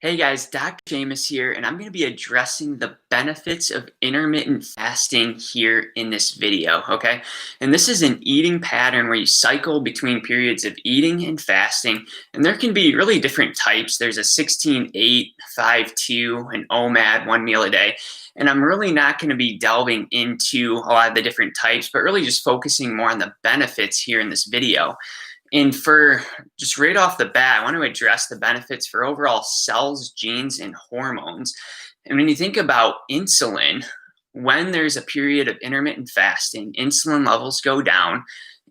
Hey guys, Dr. Seamus here, and I'm going to be addressing the benefits of intermittent fasting here in this video, okay? And this is an eating pattern where you cycle between periods of eating and fasting, and there can be really different types. There's a 16-8, 5-2, an OMAD, one meal a day. And I'm really not going to be delving into a lot of the different types, but really just focusing more on the benefits here in this video. And for just right off the bat, I want to address the benefits for overall cells, genes, and hormones. And when you think about insulin, when there's a period of intermittent fasting, insulin levels go down.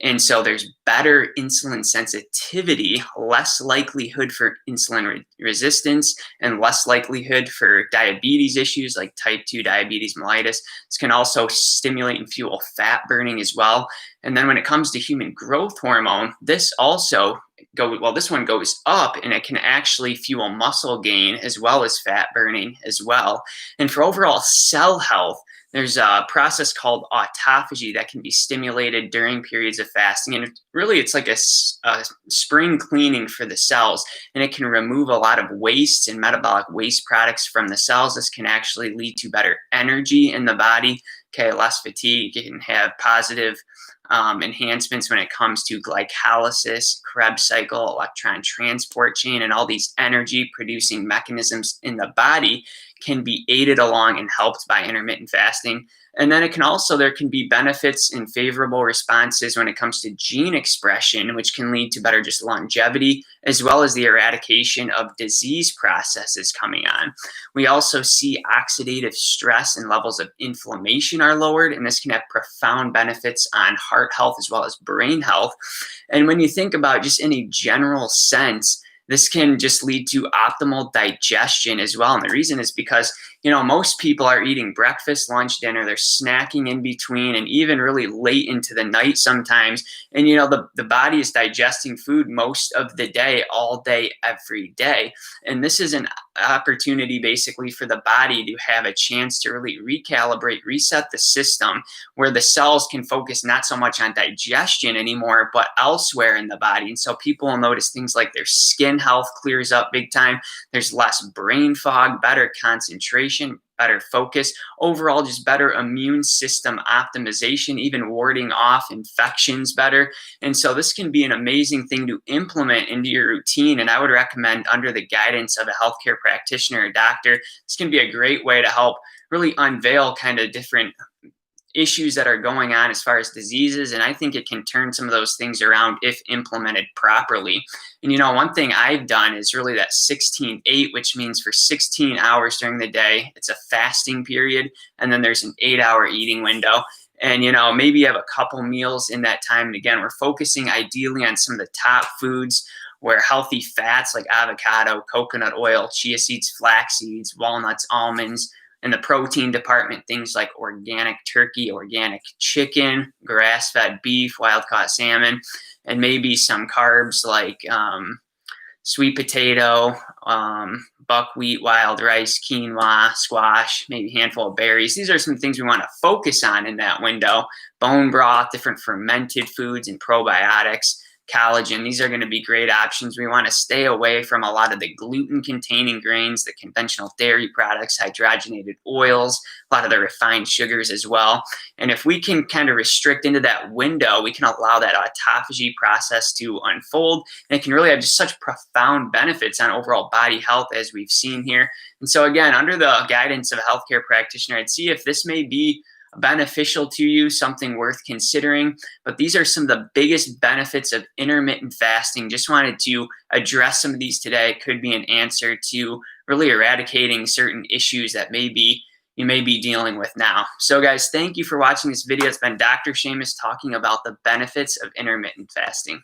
And so there's better insulin sensitivity, less likelihood for insulin resistance, and less likelihood for diabetes issues like type 2 diabetes mellitus. This can also stimulate and fuel fat burning as well. And then when it comes to human growth hormone, this one goes up, and it can actually fuel muscle gain as well as fat burning as well. And for overall cell health, there's a process called autophagy that can be stimulated during periods of fasting. And it's like a spring cleaning for the cells, and it can remove a lot of wastes and metabolic waste products from the cells. This can actually lead to better energy in the body, okay, less fatigue. You can have positive enhancements when it comes to glycolysis, Krebs cycle, electron transport chain, and all these energy producing mechanisms in the body can be aided along and helped by intermittent fasting. And then there can be benefits and favorable responses when it comes to gene expression, which can lead to better just longevity, as well as the eradication of disease processes coming on. We also see oxidative stress and levels of inflammation are lowered, and this can have profound benefits on heart health as well as brain health. And when you think about just in a general sense, this can just lead to optimal digestion as well. And the reason is because, most people are eating breakfast, lunch, dinner, they're snacking in between, and even really late into the night sometimes. And, the body is digesting food most of the day, all day, every day. And this is an opportunity basically for the body to have a chance to really recalibrate, reset the system, where the cells can focus not so much on digestion anymore, but elsewhere in the body. And so people will notice things like their skin health clears up big time. There's less brain fog, better concentration, better focus, overall just better immune system optimization, even warding off infections better. And so this can be an amazing thing to implement into your routine. And I would recommend, under the guidance of a healthcare practitioner or doctor, this can be a great way to help really unveil kind of different issues that are going on as far as diseases. And I think it can turn some of those things around if implemented properly. And one thing I've done is really that 16-8, which means for 16 hours during the day, it's a fasting period. And then there's an 8-hour eating window. And, maybe you have a couple meals in that time. And again, we're focusing ideally on some of the top foods where healthy fats like avocado, coconut oil, chia seeds, flax seeds, walnuts, almonds, in the protein department, things like organic turkey, organic chicken, grass-fed beef, wild-caught salmon, and maybe some carbs like sweet potato, buckwheat, wild rice, quinoa, squash, maybe a handful of berries. These are some things we want to focus on in that window. Bone broth, different fermented foods, and probiotics. Collagen. These are going to be great options. We want to stay away from a lot of the gluten-containing grains, the conventional dairy products, hydrogenated oils, a lot of the refined sugars as well. And if we can kind of restrict into that window, we can allow that autophagy process to unfold, and it can really have just such profound benefits on overall body health as we've seen here. And so again, under the guidance of a healthcare practitioner, I'd see if this may be beneficial to you, something worth considering. But these are some of the biggest benefits of intermittent fasting. Just wanted to address some of these today. It could be an answer to really eradicating certain issues that you may be dealing with now. So guys, thank you for watching this video. It's been Dr. Seamus talking about the benefits of intermittent fasting.